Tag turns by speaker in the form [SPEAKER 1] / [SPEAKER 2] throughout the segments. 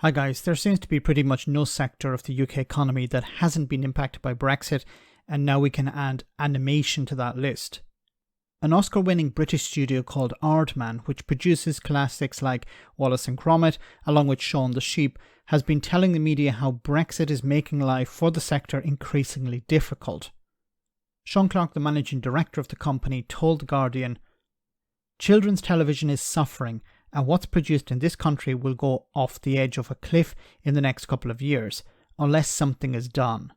[SPEAKER 1] Hi guys, there seems to be pretty much no sector of the UK economy that hasn't been impacted by Brexit, and now we can add animation to that list. An Oscar-winning British studio called Aardman, which produces classics like Wallace and Gromit, along with Shaun the Sheep, has been telling the media how Brexit is making life for the sector increasingly difficult. Sean Clarke, the managing director of the company, told The Guardian, "Children's television is suffering, and what's produced in this country will go off the edge of a cliff in the next couple of years, unless something is done."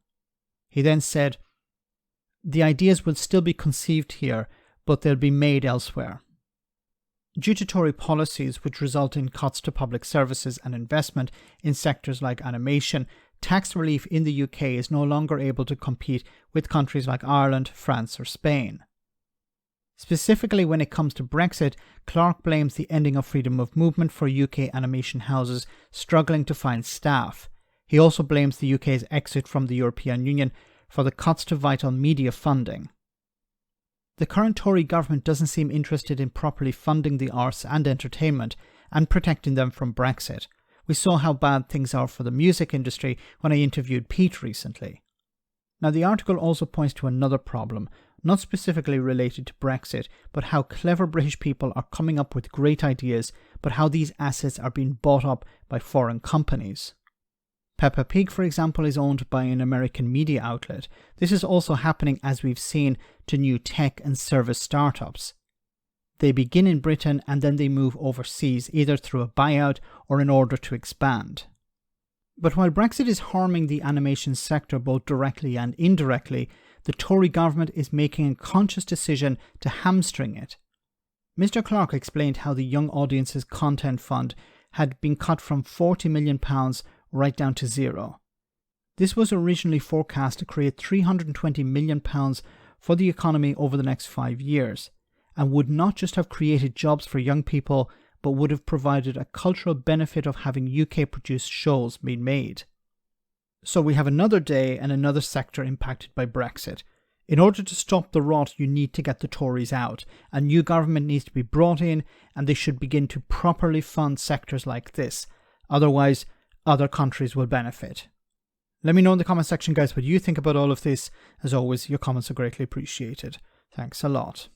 [SPEAKER 1] He then said, "The ideas will still be conceived here, but they'll be made elsewhere." Due to Tory policies which result in cuts to public services and investment in sectors like animation, tax relief in the UK is no longer able to compete with countries like Ireland, France or Spain. Specifically when it comes to Brexit, Clarke blames the ending of freedom of movement for UK animation houses struggling to find staff. He also blames the UK's exit from the European Union for the cuts to vital media funding. The current Tory government doesn't seem interested in properly funding the arts and entertainment and protecting them from Brexit. We saw how bad things are for the music industry when I interviewed Pete recently. Now, the article also points to another problem, not specifically related to Brexit, but how clever British people are coming up with great ideas, but how these assets are being bought up by foreign companies. Peppa Pig, for example, is owned by an American media outlet. This is also happening, as we've seen, to new tech and service startups. They begin in Britain and then they move overseas, either through a buyout or in order to expand. But while Brexit is harming the animation sector both directly and indirectly, the Tory government is making a conscious decision to hamstring it. Mr. Clarke explained how the Young Audiences Content Fund had been cut from £40 million right down to zero. This was originally forecast to create £320 million for the economy over the next 5 years, and would not just have created jobs for young people, but would have provided a cultural benefit of having UK-produced shows being made. So we have another day and another sector impacted by Brexit. In order to stop the rot, you need to get the Tories out. A new government needs to be brought in, and they should begin to properly fund sectors like this. Otherwise, other countries will benefit. Let me know in the comment section, guys, what you think about all of this. As always, your comments are greatly appreciated. Thanks a lot.